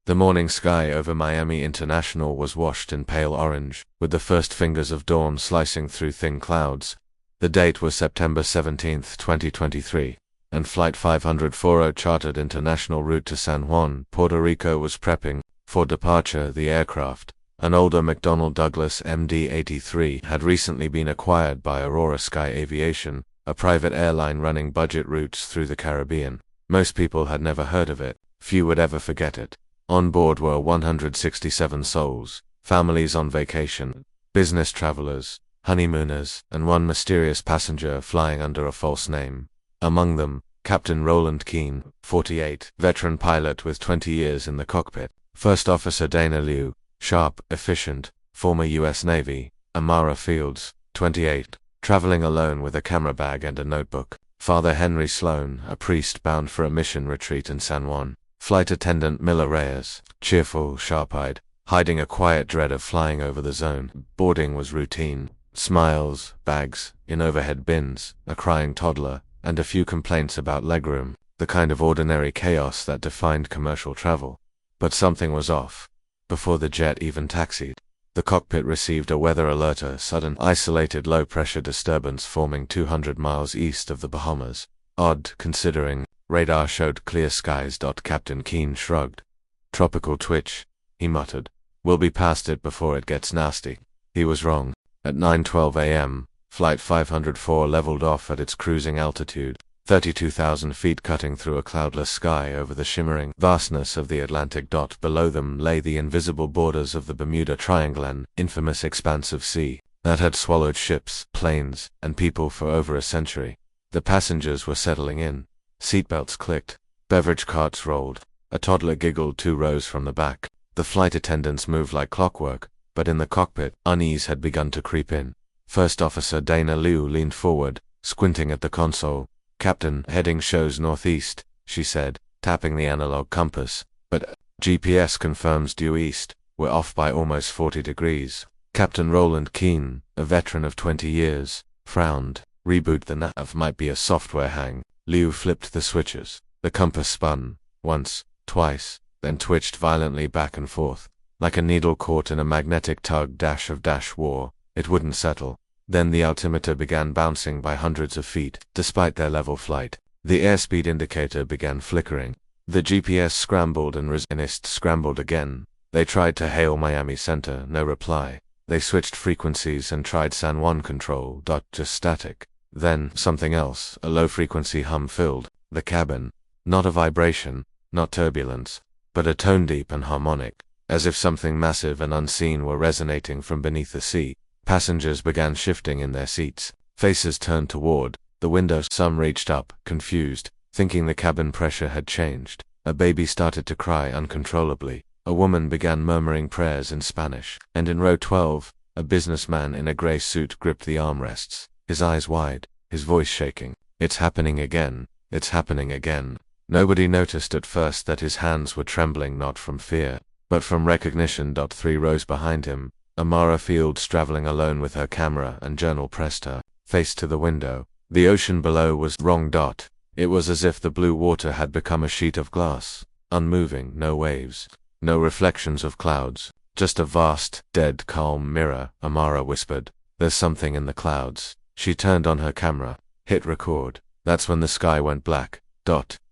The morning sky over Miami International was washed in pale orange, with the first fingers of dawn slicing through thin clouds. The date was September 17, 2023, and Flight 540 chartered international route to San Juan, Puerto Rico was prepping for departure. The aircraft, an older McDonnell Douglas MD-83, had recently been acquired by Aurora Sky Aviation, a private airline running budget routes through the Caribbean. Most people had never heard of it. Few would ever forget it. On board were 167 souls, families on vacation, business travelers, honeymooners, and one mysterious passenger flying under a false name. Among them, Captain Roland Keene, 48, veteran pilot with 20 years in the cockpit. First Officer Dana Liu, sharp, efficient, former U.S. Navy. Amara Fields, 28, traveling alone with a camera bag and a notebook. Father Henry Sloan, a priest bound for a mission retreat in San Juan. Flight attendant Miller Reyes, cheerful, sharp-eyed, hiding a quiet dread of flying over the zone. Boarding was routine. Smiles, bags, in overhead bins, a crying toddler, and a few complaints about legroom, the kind of ordinary chaos that defined commercial travel. But something was off. Before the jet even taxied, the cockpit received a weather alert, a sudden, isolated low-pressure disturbance forming 200 miles east of the Bahamas. Odd, considering. Radar showed clear skies. Captain Keene shrugged. Tropical twitch, he muttered. We'll be past it before it gets nasty. He was wrong. At 9:12 a.m., Flight 504 leveled off at its cruising altitude, 32,000 feet, cutting through a cloudless sky over the shimmering vastness of the Atlantic. Below them lay the invisible borders of the Bermuda Triangle, an infamous expanse of sea that had swallowed ships, planes, and people for over a century. The passengers were settling in. Seatbelts clicked. Beverage carts rolled. A toddler giggled 2 rows from the back. The flight attendants moved like clockwork, but in the cockpit, unease had begun to creep in. First Officer Dana Liu leaned forward, squinting at the console. Captain, heading shows northeast, she said, tapping the analog compass. But GPS confirms due east. We're off by almost 40 degrees. Captain Roland Keene, a veteran of 20 years, frowned. Reboot the nav might be a software hang. Liu flipped the switches. The compass spun, once, twice, then twitched violently back and forth, like a needle caught in a magnetic tug of war. It wouldn't settle. Then the altimeter began bouncing by hundreds of feet, despite their level flight. The airspeed indicator began flickering. The GPS scrambled and resist scrambled again. They tried to hail Miami Center, no reply. They switched frequencies and tried San Juan control. Just static. Then, something else, a low-frequency hum filled the cabin. Not a vibration, not turbulence, but a tone deep and harmonic, as if something massive and unseen were resonating from beneath the sea. Passengers began shifting in their seats. Faces turned toward the window. Some reached up, confused, thinking the cabin pressure had changed. A baby started to cry uncontrollably. A woman began murmuring prayers in Spanish. And in row 12, a businessman in a gray suit gripped the armrests, his eyes wide, his voice shaking. It's happening again. It's happening again. Nobody noticed at first that his hands were trembling, not from fear, but from recognition. 3 rows behind him, Amara Fields, traveling alone with her camera and journal, pressed her face to the window. The ocean below was wrong. It was as if the blue water had become a sheet of glass, unmoving, no waves, no reflections of clouds, just a vast, dead calm mirror. Amara whispered, "There's something in the clouds." She turned on her camera, hit record. That's when the sky went black.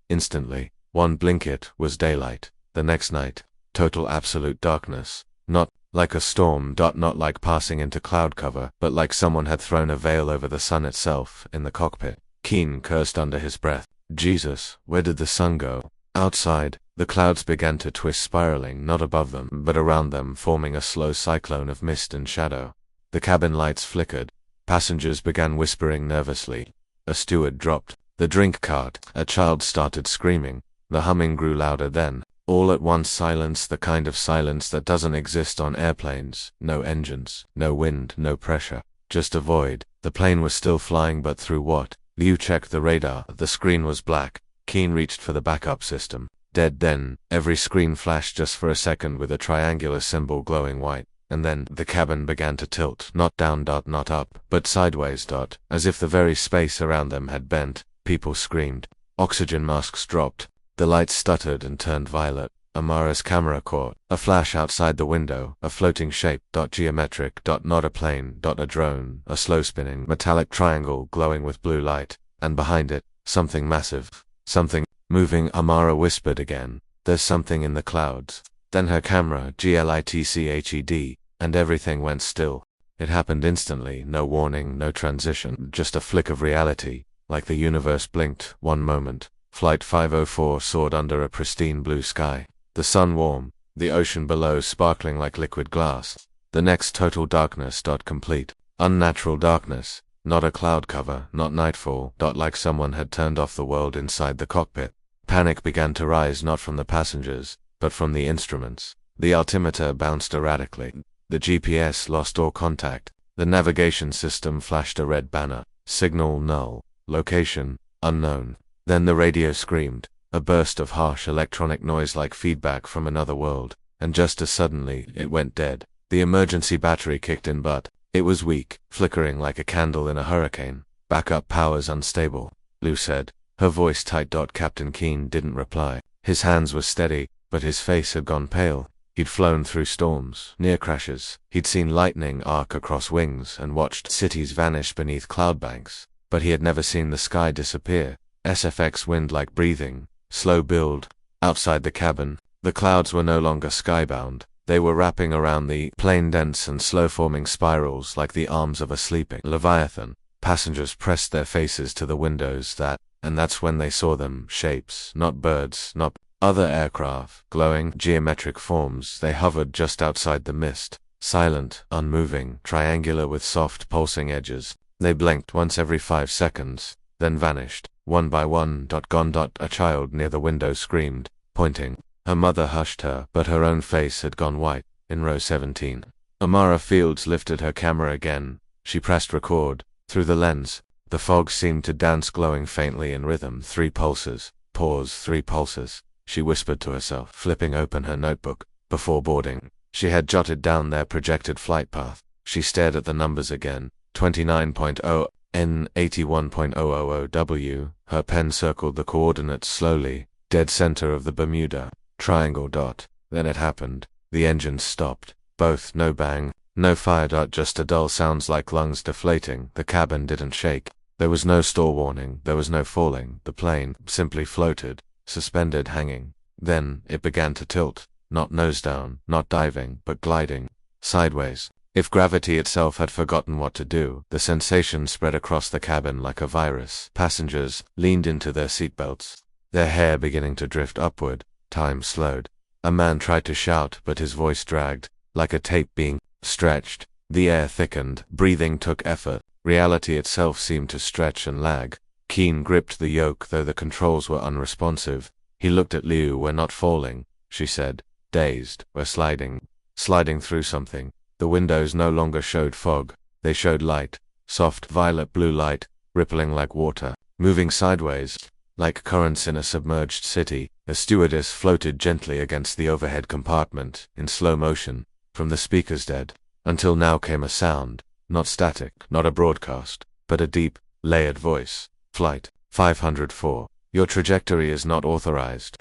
Instantly. One blink it was daylight. The next night, total absolute darkness. Not like a storm. Not like passing into cloud cover, but like someone had thrown a veil over the sun itself. In the cockpit, Keene cursed under his breath. Jesus, where did the sun go? Outside, the clouds began to twist, spiraling not above them, but around them, forming a slow cyclone of mist and shadow. The cabin lights flickered. Passengers began whispering nervously. A steward dropped the drink cart. A child started screaming. The humming grew louder. Then, all at once, silence, the kind of silence that doesn't exist on airplanes. No engines, no wind, no pressure, just a void. The plane was still flying, but through what? Liu checked the radar. The screen was black. Keene reached for the backup system. Dead. Then, every screen flashed just for a second with a triangular symbol glowing white. And then, the cabin began to tilt, not down. Not up, but sideways. As if the very space around them had bent. People screamed. Oxygen masks dropped. The lights stuttered and turned violet. Amara's camera caught a flash outside the window, a floating shape, geometric, not a plane, a drone, a slow-spinning, metallic triangle glowing with blue light, and behind it, something massive, something moving. Amara whispered again, "There's something in the clouds." Then her camera glitched, and everything went still. It happened instantly, no warning, no transition, just a flick of reality, like the universe blinked. One moment, Flight 504 soared under a pristine blue sky. The sun warm, the ocean below sparkling like liquid glass. The next, total darkness. Complete, unnatural darkness. Not a cloud cover, not nightfall. Like someone had turned off the world inside the cockpit. Panic began to rise, not from the passengers, but from the instruments. The altimeter bounced erratically. The GPS lost all contact. The navigation system flashed a red banner. Signal null. Location unknown. Then the radio screamed. A burst of harsh electronic noise like feedback from another world, and just as suddenly, it went dead. The emergency battery kicked in, but it was weak, flickering like a candle in a hurricane. "Backup power's unstable," Lou said, her voice tight. Captain Keen didn't reply. His hands were steady, but his face had gone pale. He'd flown through storms, near crashes. He'd seen lightning arc across wings and watched cities vanish beneath cloud banks, but he had never seen the sky disappear. SFX wind like breathing. Slow build. Outside the cabin, the clouds were no longer skybound. They were wrapping around the plane, dense and slow-forming spirals like the arms of a sleeping leviathan. Passengers pressed their faces to the windows, and that's when they saw them. Shapes, not birds, not other aircraft, glowing, geometric forms. They hovered just outside the mist, silent, unmoving, triangular with soft, pulsing edges. They blinked once every 5 seconds, then vanished. One by one. Gone. A child near the window screamed, pointing. Her mother hushed her, but her own face had gone white. In row 17. Amara Fields lifted her camera again. She pressed record. Through the lens, the fog seemed to dance, glowing faintly in rhythm. 3 pulses. Pause. 3 pulses. She whispered to herself, flipping open her notebook. Before boarding, she had jotted down their projected flight path. She stared at the numbers again. 29.0 N 81.000 W. Her pen circled the coordinates slowly. Dead center of the Bermuda Triangle. Then it happened. The engines stopped. Both. No bang, no fire. Just a dull sounds like lungs deflating. The cabin didn't shake. There was no stall warning. There was no falling. The plane simply floated, suspended, hanging. Then it began to tilt. Not nose down, not diving, but gliding sideways. If gravity itself had forgotten what to do, the sensation spread across the cabin like a virus. Passengers leaned into their seatbelts, their hair beginning to drift upward. Time slowed. A man tried to shout, but his voice dragged, like a tape being stretched. The air thickened. Breathing took effort. Reality itself seemed to stretch and lag. Keen gripped the yoke, though the controls were unresponsive. He looked at Liu. "We're not falling," she said, dazed. "We're sliding through something." The windows no longer showed fog. They showed light, soft violet-blue light, rippling like water, moving sideways, like currents in a submerged city. A stewardess floated gently against the overhead compartment, in slow motion, from the speakers. Dead. Until now came a sound, not static, not a broadcast, but a deep, layered voice. "Flight 504. Your trajectory is not authorized."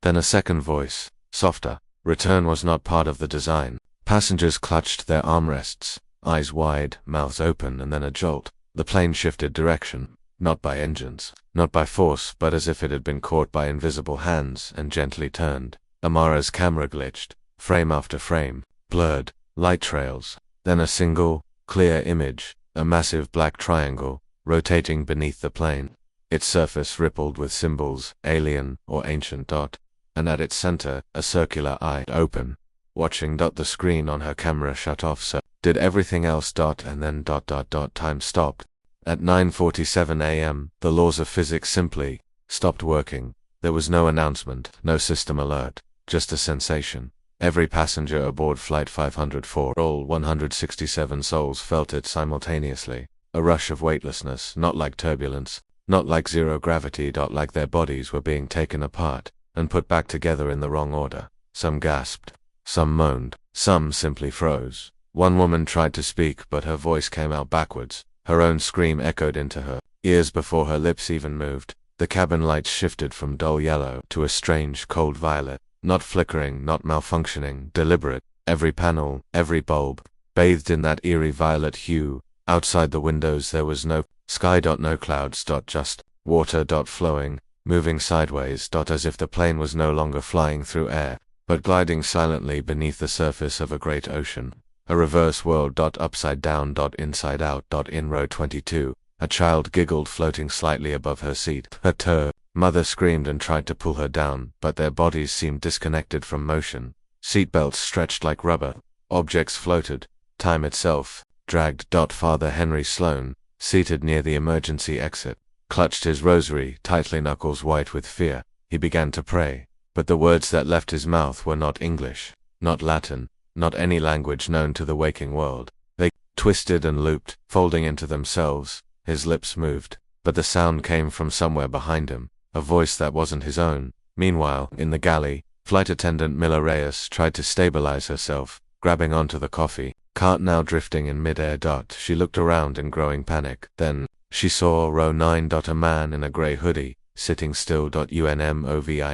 Then a second voice, softer. Return was not part of the design. Passengers clutched their armrests, eyes wide, mouths open, and then a jolt. The plane shifted direction, not by engines, not by force, but as if it had been caught by invisible hands and gently turned. Amara's camera glitched, frame after frame, blurred, light trails. Then a single, clear image, a massive black triangle, rotating beneath the plane. Its surface rippled with symbols, alien or ancient. And at its center, a circular eye, open, watching. The screen on her camera shut off, so did everything else. And then. Time stopped. At 9:47 a.m., the laws of physics simply stopped working. There was no announcement, no system alert, just a sensation. Every passenger aboard Flight 504, all 167 souls, felt it simultaneously. A rush of weightlessness, not like turbulence, not like zero gravity. Like their bodies were being taken apart and put back together in the wrong order. Some gasped. Some moaned. Some simply froze. One woman tried to speak, but her voice came out backwards. Her own scream echoed into her ears before her lips even moved. The cabin lights shifted from dull yellow to a strange, cold violet. Not flickering, not malfunctioning, deliberate. Every panel, every bulb, bathed in that eerie violet hue. Outside the windows there was no sky. No clouds. Just water. Flowing, moving sideways. As if the plane was no longer flying through air, but gliding silently beneath the surface of a great ocean. A reverse world. Upside down. Inside out. In row 22, a child giggled floating slightly above her seat. Her mother screamed and tried to pull her down, but their bodies seemed disconnected from motion. Seatbelts stretched like rubber. Objects floated. Time itself dragged. Father Henry Sloane, seated near the emergency exit, clutched his rosary tightly, knuckles white with fear. He began to pray, but the words that left his mouth were not English, not Latin, not any language known to the waking world. They twisted and looped, folding into themselves. His lips moved, but the sound came from somewhere behind him, a voice that wasn't his own. Meanwhile, in the galley, Flight Attendant Miller Reyes tried to stabilize herself, grabbing onto the coffee cart now drifting in mid-air. She looked around in growing panic. Then, she saw row 9. A man in a grey hoodie, sitting still. Unmoving.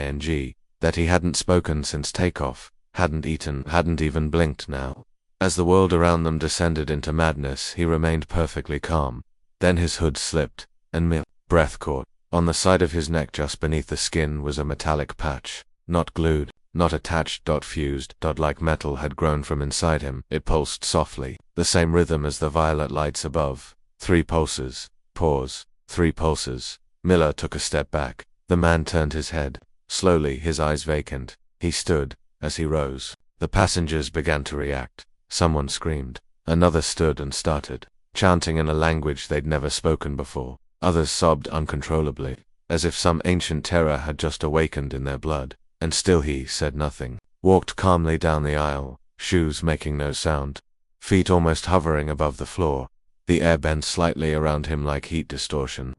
That he hadn't spoken since takeoff, hadn't eaten, hadn't even blinked now. As the world around them descended into madness, he remained perfectly calm. Then his hood slipped, and breath caught. On the side of his neck just beneath the skin was a metallic patch, not glued, not attached. Fused. Like metal had grown from inside him. It pulsed softly, the same rhythm as the violet lights above. 3 pulses. Pause. 3 pulses. Miller took a step back. The man turned his head. Slowly, his eyes vacant. He stood. As he rose, the passengers began to react. Someone screamed. Another stood and started, chanting in a language they'd never spoken before. Others sobbed uncontrollably, as if some ancient terror had just awakened in their blood. And still he said nothing. Walked calmly down the aisle, shoes making no sound, feet almost hovering above the floor. The air bent slightly around him like heat distortion.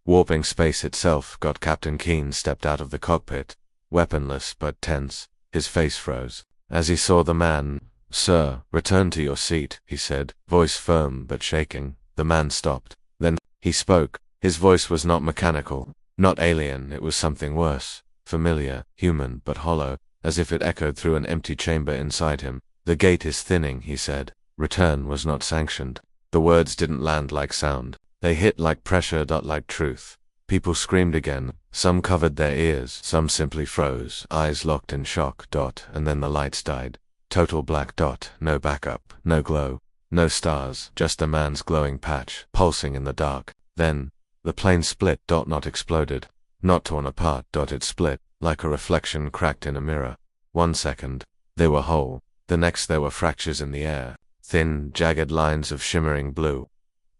Warping space itself. Captain Keen stepped out of the cockpit, weaponless but tense. His face froze as he saw the man. "Sir, return to your seat," he said, voice firm but shaking. The man stopped. Then he spoke. His voice was not mechanical, not alien. It was something worse. Familiar, human, but hollow, as if it echoed through an empty chamber inside him. "The gate is thinning," he said. Return was not sanctioned. The words didn't land like sound. They hit like pressure. Like truth. People screamed again. Some covered their ears. Some simply froze, eyes locked in shock. And then the lights died. Total black. No backup, no glow, no stars, just a man's glowing patch, pulsing in the dark. Then, the plane split. Not exploded. Not torn apart. It split, like a reflection cracked in a mirror. 1 second, they were whole. The next there were fractures in the air. Thin, jagged lines of shimmering blue.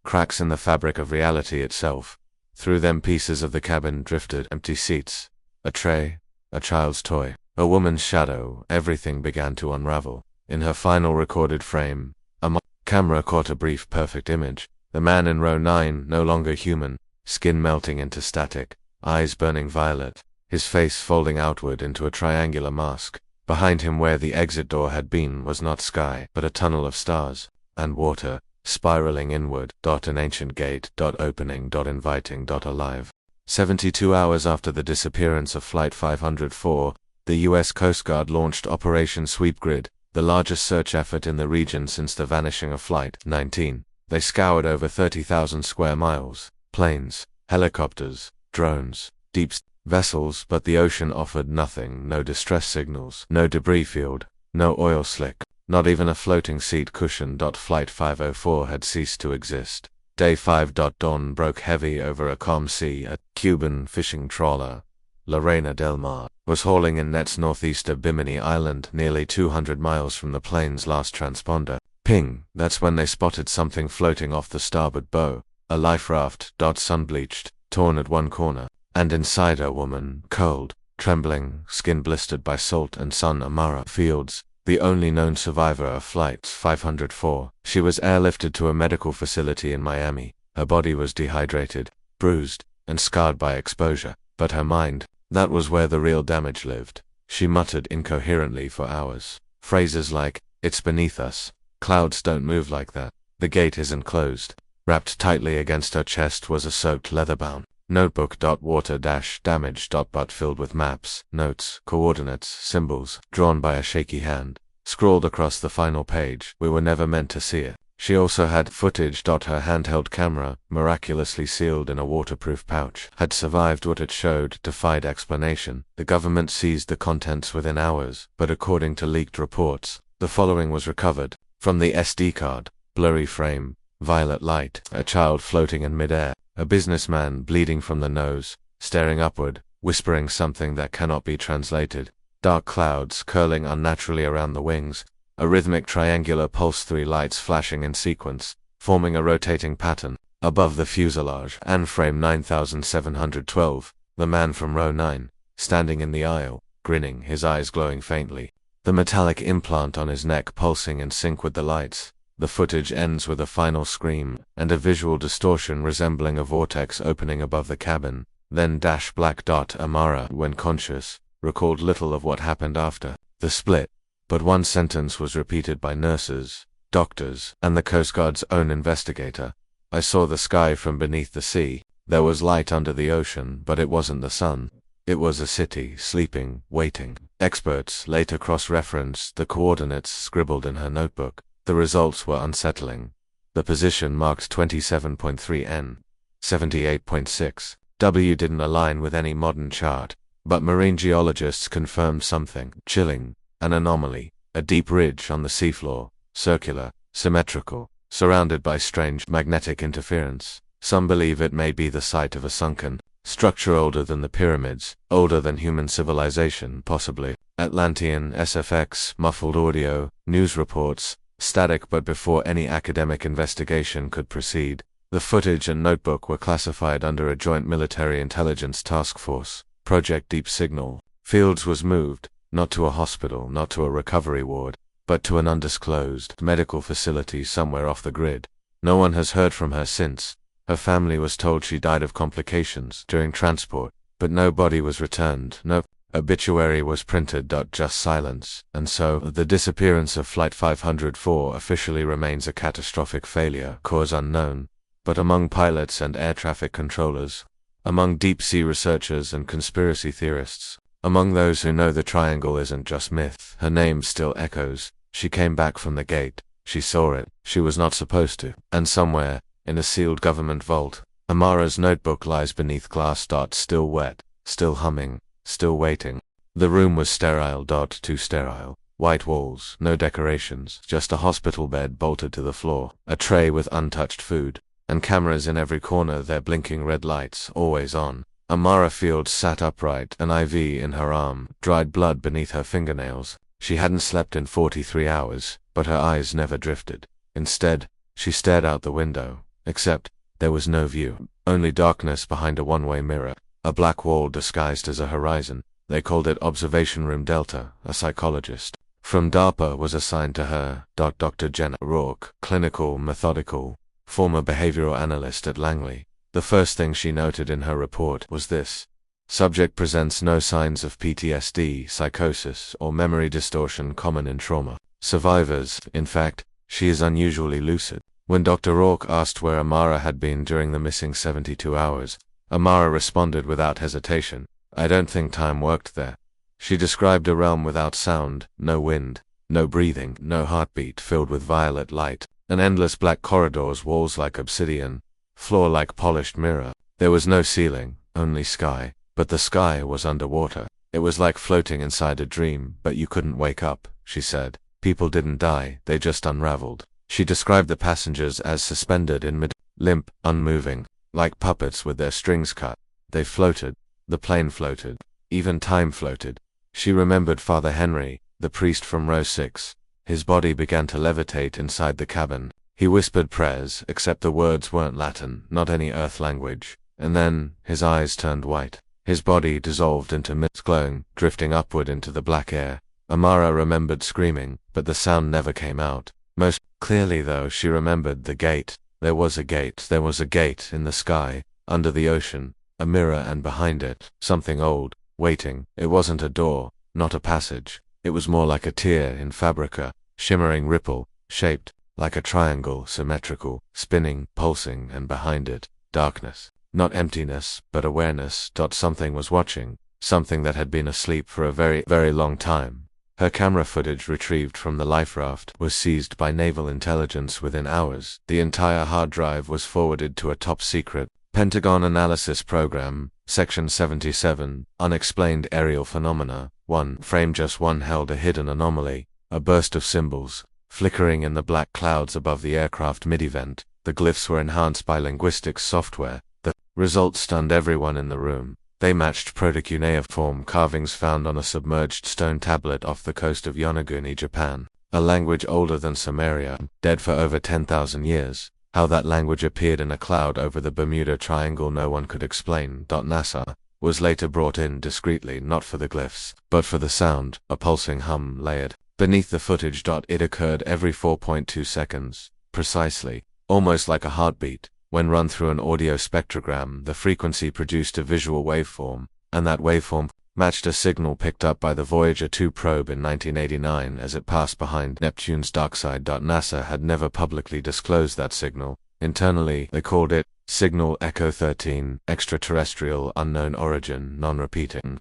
Cracks in the fabric of reality itself. Through them pieces of the cabin drifted. Empty seats. A tray. A child's toy. A woman's shadow. Everything began to unravel. In her final recorded frame, a camera caught a brief perfect image. The man in row 9, no longer human. Skin melting into static. Eyes burning violet, his face folding outward into a triangular mask. Behind him where the exit door had been was not sky, but a tunnel of stars, and water, spiraling inward. An ancient gate. Opening. Inviting. Alive. 72 hours after the disappearance of Flight 504, the U.S. Coast Guard launched Operation Sweep Grid, the largest search effort in the region since the vanishing of Flight 19. They scoured over 30,000 square miles, planes, helicopters, drones, deep vessels, but the ocean offered nothing. No distress signals, no debris field, no oil slick, not even a floating seat cushion. Flight 504 had ceased to exist. Day 5. Dawn broke heavy over a calm sea. A Cuban fishing trawler, La Reina del Mar, was hauling in nets northeast of Bimini Island, nearly 200 miles from the plane's last transponder. Ping! That's when they spotted something floating off the starboard bow. A life raft. Sun-bleached, torn at one corner, and inside a woman, cold, trembling, skin blistered by salt and sun. Amara Fields, the only known survivor of Flight 504. She was airlifted to a medical facility in Miami. Her body was dehydrated, bruised, and scarred by exposure, but her mind, that was where the real damage lived. She muttered incoherently for hours. Phrases like, "It's beneath us. Clouds don't move like that. The gate isn't closed." Wrapped tightly against her chest was a soaked leather bound. Notebook.water-damage.but filled with maps, notes, coordinates, symbols, drawn by a shaky hand, scrawled across the final page. We were never meant to see it. She also had footage. Her handheld camera, miraculously sealed in a waterproof pouch, had survived what it showed, defied explanation. The government seized the contents within hours, but according to leaked reports, the following was recovered. From the SD card: blurry frame, violet light, a child floating in midair, a businessman bleeding from the nose, staring upward, whispering something that cannot be translated, dark clouds curling unnaturally around the wings, a rhythmic triangular pulse, 3 lights flashing in sequence, forming a rotating pattern. Above the fuselage, and frame 9712, the man from row 9, standing in the aisle, grinning, his eyes glowing faintly. The metallic implant on his neck pulsing in sync with the lights. The footage ends with a final scream, and a visual distortion resembling a vortex opening above the cabin. Then black dot. Amara, when conscious, recalled little of what happened after the split, but one sentence was repeated by nurses, doctors, and the Coast Guard's own investigator. I saw the sky from beneath the sea. There was light under the ocean, but it wasn't the sun. It was a city, sleeping, waiting. Experts later cross-referenced the coordinates scribbled in her notebook. The results were unsettling. The position marked 27.3 N, 78.6 W didn't align with any modern chart, but marine geologists confirmed something chilling, an anomaly, a deep ridge on the seafloor, circular, symmetrical, surrounded by strange magnetic interference. Some believe it may be the site of a sunken structure older than the pyramids, older than human civilization, possibly. Atlantean, SFX, muffled audio, news reports, static. But before any academic investigation could proceed, the footage and notebook were classified under a joint military intelligence task force, Project Deep Signal. Fields was moved, not to a hospital, not to a recovery ward, but to an undisclosed medical facility somewhere off the grid. No one has heard from her since. Her family was told she died of complications during transport, but no body was returned. No obituary was printed. Just silence. And so, the disappearance of Flight 504 officially remains a catastrophic failure, cause unknown. But among pilots and air traffic controllers, among deep-sea researchers and conspiracy theorists, among those who know the triangle isn't just myth, her name still echoes. She came back from the gate. She saw it. She was not supposed to. And somewhere, in a sealed government vault, Amara's notebook lies beneath glass. Still wet, still humming, still waiting. The room was sterile. Too sterile. White walls, no decorations, just a hospital bed bolted to the floor, a tray with untouched food, and cameras in every corner, their blinking red lights always on. Amara Fields sat upright, an IV in her arm, dried blood beneath her fingernails. She hadn't slept in 43 hours, but her eyes never drifted. Instead, she stared out the window. Except, there was no view, only darkness behind a one-way mirror, a black wall disguised as a horizon. They called it Observation Room Delta. A psychologist from DARPA was assigned to her. Dr. Jenna Rourke, clinical, methodical, former behavioral analyst at Langley. The first thing she noted in her report was this: subject presents no signs of PTSD, psychosis, or memory distortion common in trauma survivors. In fact, she is unusually lucid. When Dr. Rourke asked where Amara had been during the missing 72 hours, Amara responded without hesitation, "I don't think time worked there." She described a realm without sound, no wind, no breathing, no heartbeat, filled with violet light, and endless black corridors, walls like obsidian, floor like polished mirror. There was no ceiling, only sky, but the sky was underwater. It was like floating inside a dream, but you couldn't wake up, she said. People didn't die, they just unraveled. She described the passengers as suspended in mid, limp, unmoving, like puppets with their strings cut. They floated. The plane floated. Even time floated. She remembered Father Henry, the priest from row 6. His body began to levitate inside the cabin. He whispered prayers, except the words weren't Latin, not any earth language. And then, his eyes turned white. His body dissolved into mist, glowing, drifting upward into the black air. Amara remembered screaming, but the sound never came out. Most clearly, though, she remembered the gate. There was a gate. There was a gate in the sky, under the ocean, a mirror, and behind it, something old, waiting. It wasn't a door, not a passage. It was more like a tear in fabrica, shimmering ripple, shaped like a triangle, symmetrical, spinning, pulsing, and behind it, darkness. Not emptiness, but awareness. Something was watching, something that had been asleep for a very, very long time. Her camera footage retrieved from the life raft was seized by naval intelligence within hours. The entire hard drive was forwarded to a top-secret Pentagon analysis program. Section 77, Unexplained Aerial Phenomena. 1. Frame just 1 held a hidden anomaly, a burst of symbols, flickering in the black clouds above the aircraft mid-event. The glyphs were enhanced by linguistics software. The results stunned everyone in the room. They matched proto-cuneiform carvings found on a submerged stone tablet off the coast of Yonaguni, Japan, a language older than Sumeria, dead for over 10,000 years. How that language appeared in a cloud over the Bermuda Triangle no one could explain. NASA was later brought in discreetly, not for the glyphs, but for the sound, a pulsing hum layered beneath the footage. It occurred every 4.2 seconds, precisely, almost like a heartbeat. When run through an audio spectrogram, the frequency produced a visual waveform, and that waveform matched a signal picked up by the Voyager 2 probe in 1989 as it passed behind Neptune's dark side. NASA had never publicly disclosed that signal. Internally, they called it Signal Echo 13, extraterrestrial, unknown origin, non-repeating.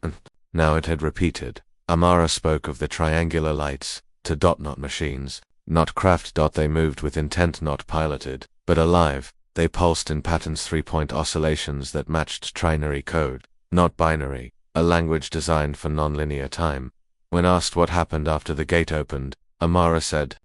Now it had repeated. Amara spoke of the triangular lights, to not machines, not craft. They moved with intent, not piloted, but alive. They pulsed in patterns, 3-point oscillations that matched trinary code, not binary, a language designed for nonlinear time. When asked what happened after the gate opened, Amara said,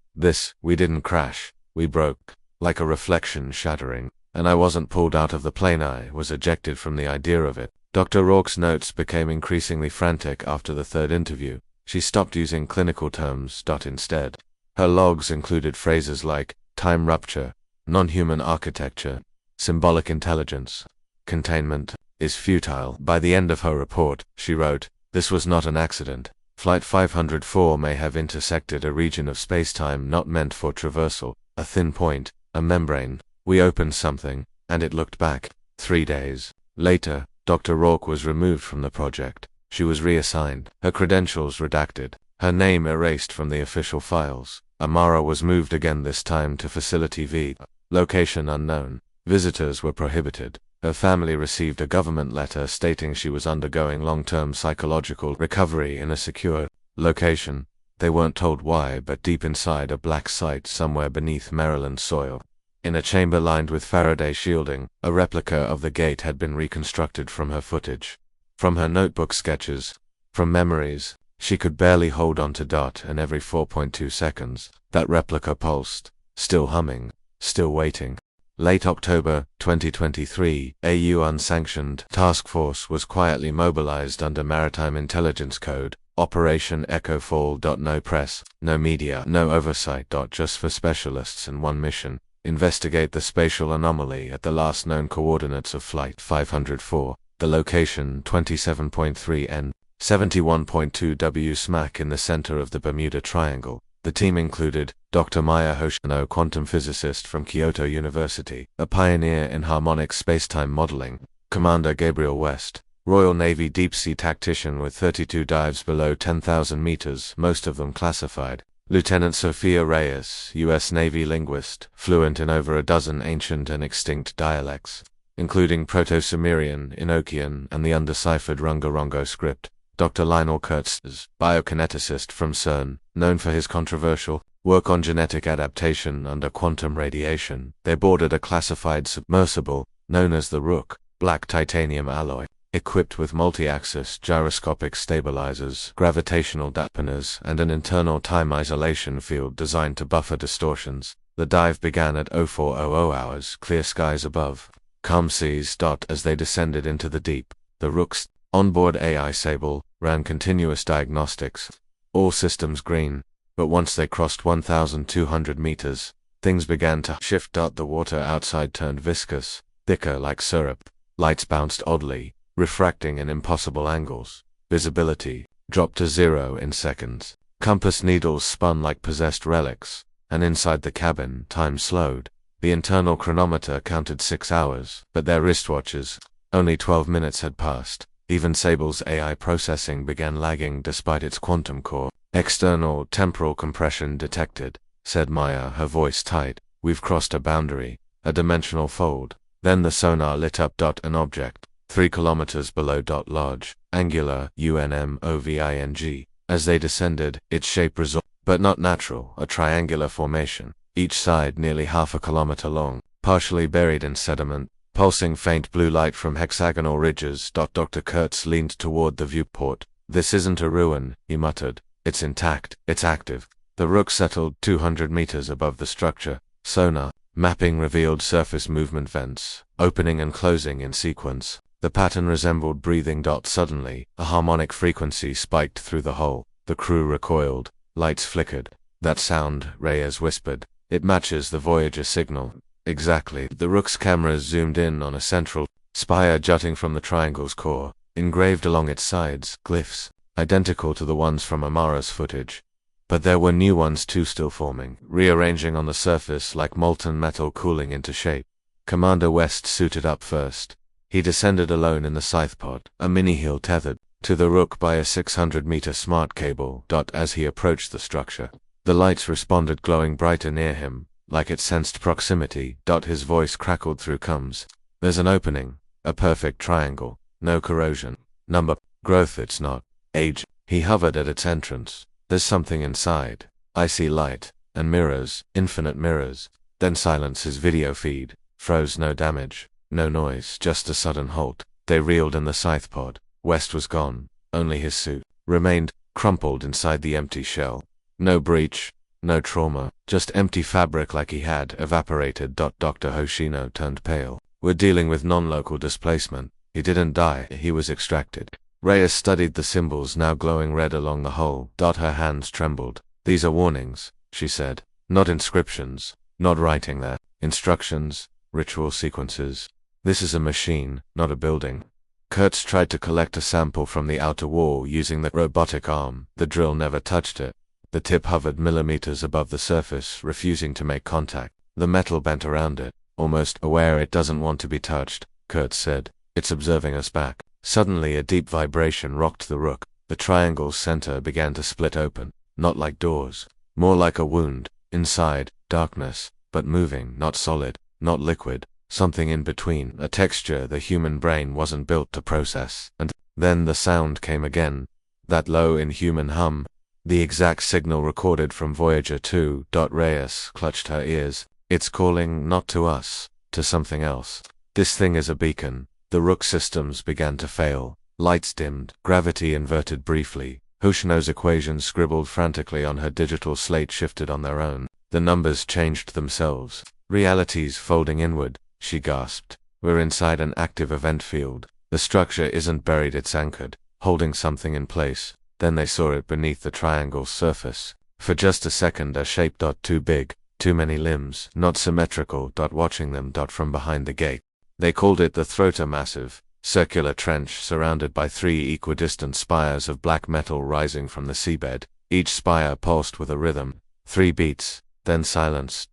we didn't crash, we broke, like a reflection shattering, and I wasn't pulled out of the plane, I was ejected from the idea of it. Dr. Rourke's notes became increasingly frantic after the third interview. She stopped using clinical terms. Instead, her logs included phrases like time rupture, non-human architecture, symbolic intelligence, containment, is futile. By the end of her report, she wrote, "This was not an accident. Flight 504 may have intersected a region of space-time not meant for traversal, a thin point, a membrane. We opened something, and it looked back." 3 days later, Dr. Rourke was removed from the project. She was reassigned, her credentials redacted, her name erased from the official files. Amara was moved again, this time to Facility V, location unknown. Visitors were prohibited. Her family received a government letter stating she was undergoing long-term psychological recovery in a secure location. They weren't told why, but deep inside a black site somewhere beneath Maryland soil, in a chamber lined with Faraday shielding, a replica of the gate had been reconstructed from her footage, from her notebook sketches, from memories. She could barely hold on to and every 4.2 seconds, that replica pulsed, still humming, still waiting. Late October 2023, AU unsanctioned task force was quietly mobilized under Maritime Intelligence Code, Operation Echo Fall. No press, no media, no oversight. Just for specialists and one mission: investigate the spatial anomaly at the last known coordinates of Flight 504, the location 27.3 N, 71.2 W smack in the center of the Bermuda Triangle. The team included Dr. Maya Hoshino, quantum physicist from Kyoto University, a pioneer in harmonic spacetime modeling; Commander Gabriel West, Royal Navy deep-sea tactician with 32 dives below 10,000 meters, most of them classified; Lieutenant Sophia Reyes, U.S. Navy linguist, fluent in over a dozen ancient and extinct dialects, including Proto-Sumerian, Enochian, and the undeciphered Runga-Rongo script; Dr. Lionel Kurtz, biokineticist from CERN, known for his controversial work on genetic adaptation under quantum radiation. They boarded a classified submersible, known as the Rook, black titanium alloy, equipped with multi-axis gyroscopic stabilizers, gravitational dampeners, and an internal time isolation field designed to buffer distortions. The dive began at 0400 hours, clear skies above, calm seas. As they descended into the deep, the Rook's onboard AI Sable ran continuous diagnostics, all systems green. But once they crossed 1,200 meters, things began to shift. The water outside turned viscous, thicker like syrup. Lights bounced oddly, refracting in impossible angles. Visibility dropped to 0 in seconds. Compass needles spun like possessed relics, and inside the cabin, time slowed. The internal chronometer counted 6 hours, but their wristwatches, only 12 minutes had passed. Even Sable's AI processing began lagging despite its quantum core. "External temporal compression detected," said Maya, her voice tight. "We've crossed a boundary, a dimensional fold. Then the sonar lit up. An object, 3 kilometers below. Large, angular, UNMOVING. As they descended, its shape resolved, but not natural, a triangular formation, each side nearly half a kilometer long, partially buried in sediment, pulsing faint blue light from hexagonal ridges. Dr. Kurtz leaned toward the viewport. This isn't a ruin, he muttered. It's intact, it's active. The Rook settled 200 meters above the structure. Sonar mapping revealed surface movement vents, opening and closing in sequence. The pattern resembled breathing. Suddenly, a harmonic frequency spiked through the hole. The crew recoiled. Lights flickered. That sound, Reyes whispered. It matches the Voyager signal. Exactly. The Rook's cameras zoomed in on a central spire jutting from the triangle's core. Engraved along its sides, glyphs, identical to the ones from Amara's footage. But there were new ones too, still forming, rearranging on the surface like molten metal cooling into shape. Commander West suited up first. He descended alone in the scythe pod, a mini-heel tethered to the Rook by a 600-meter smart cable. As he approached the structure, the lights responded, glowing brighter near him, like it sensed proximity. His voice crackled through coms. There's an opening, a perfect triangle, no corrosion, number, growth. It's not age. He hovered at its entrance. There's something inside. I see light, and mirrors, infinite mirrors. Then silence. His video feed froze. No damage, no noise, just a sudden halt. They reeled in the scythe pod. West was gone. Only his suit remained, crumpled inside the empty shell. No breach, no trauma, just empty fabric like he had evaporated. Dr. Hoshino turned pale. We're dealing with non-local displacement. He didn't die, he was extracted. Reyes studied the symbols now glowing red along the hole. Her hands trembled. These are warnings, she said. Not inscriptions, not writing there. Instructions, ritual sequences. This is a machine, not a building. Kurtz tried to collect a sample from the outer wall using the robotic arm. The drill never touched it. The tip hovered millimeters above the surface, refusing to make contact. The metal bent around it, almost aware it doesn't want to be touched. Kurtz said, "It's observing us back." Suddenly a deep vibration rocked the Rook. The triangle's center began to split open, not like doors, more like a wound. Inside, darkness, but moving, not solid, not liquid, something in between, a texture the human brain wasn't built to process. And then the sound came again, that low, inhuman hum, the exact signal recorded from Voyager 2. Reyes clutched her ears. It's calling not to us, to something else. This thing is a beacon. The Rook systems began to fail. Lights dimmed, gravity inverted briefly. Hoshino's equations scribbled frantically on her digital slate shifted on their own. The numbers changed themselves. Realities folding inward, she gasped. We're inside an active event field. The structure isn't buried, it's anchored, holding something in place. Then they saw it beneath the triangle's surface. For just a second, a shape. Too big, too many limbs, not symmetrical. Watching them. From behind the gate. They called it the throat, a massive, circular trench surrounded by 3 equidistant spires of black metal rising from the seabed. Each spire pulsed with a rhythm. 3 beats, then silence.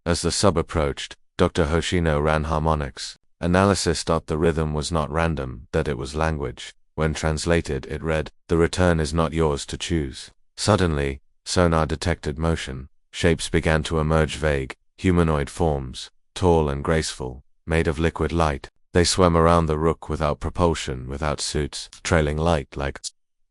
As the sub approached, Dr. Hoshino ran harmonics. Analysis. The rhythm was not random, that it was language. When translated, it read, "The return is not yours to choose." Suddenly, sonar detected motion. Shapes began to emerge, vague, humanoid forms, tall and graceful, made of liquid light. They swam around the Rook without propulsion, without suits, trailing light like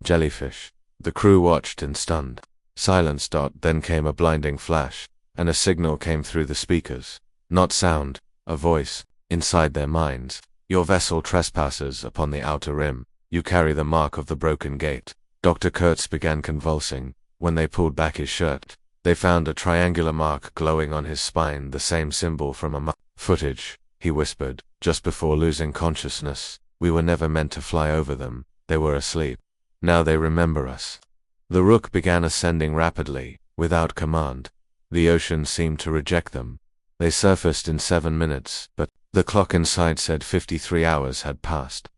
jellyfish. The crew watched in stunned silence. Then came a blinding flash, and a signal came through the speakers. Not sound, a voice, inside their minds. "Your vessel trespasses upon the outer rim. You carry the mark of the broken gate." Dr. Kurtz began convulsing. When they pulled back his shirt, they found a triangular mark glowing on his spine, the same symbol from a footage. He whispered, just before losing consciousness, "We were never meant to fly over them. They were asleep. Now they remember us." The Rook began ascending rapidly, without command. The ocean seemed to reject them. They surfaced in 7 minutes, but the clock inside said 53 hours had passed.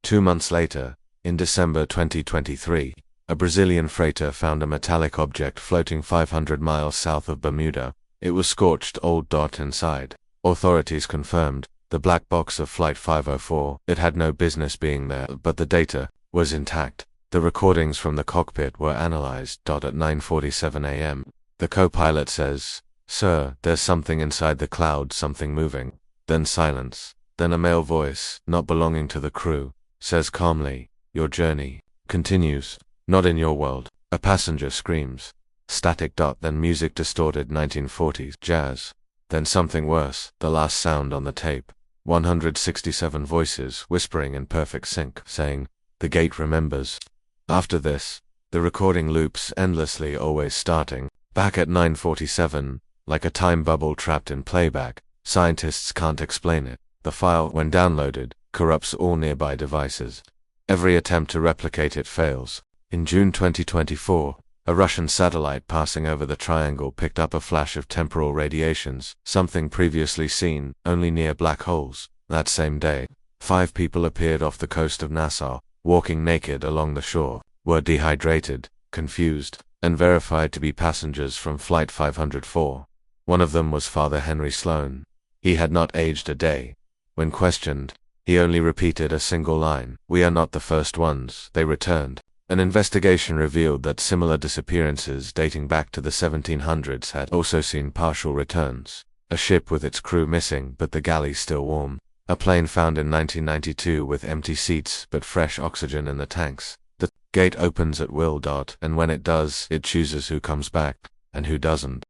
2 months later, in December 2023, a Brazilian freighter found a metallic object floating 500 miles south of Bermuda. It was scorched old. Inside, authorities confirmed, the black box of Flight 504. It had no business being there, but the data was intact. The recordings from the cockpit were analyzed. At 9:47 a.m., the co-pilot says, "Sir, there's something inside the cloud, something moving." Then silence. Then a male voice, not belonging to the crew, says calmly, "Your journey continues. Not in your world." A passenger screams. Static. Then music, distorted 1940s jazz. Then something worse, the last sound on the tape. 167 voices whispering in perfect sync, saying, "The gate remembers." After this, the recording loops endlessly, always starting back at 9:47, like a time bubble trapped in playback. Scientists can't explain it. The file, when downloaded, corrupts all nearby devices. Every attempt to replicate it fails. In June 2024, a Russian satellite passing over the triangle picked up a flash of temporal radiations, something previously seen only near black holes. That same day, 5 people appeared off the coast of Nassau, walking naked along the shore, were dehydrated, confused, and verified to be passengers from Flight 504. One of them was Father Henry Sloan. He had not aged a day. When questioned, he only repeated a single line, "We are not the first ones," they returned. An investigation revealed that similar disappearances dating back to the 1700s had also seen partial returns. A ship with its crew missing but the galley still warm. A plane found in 1992 with empty seats but fresh oxygen in the tanks. The gate opens at will. And when it does, it chooses who comes back and who doesn't.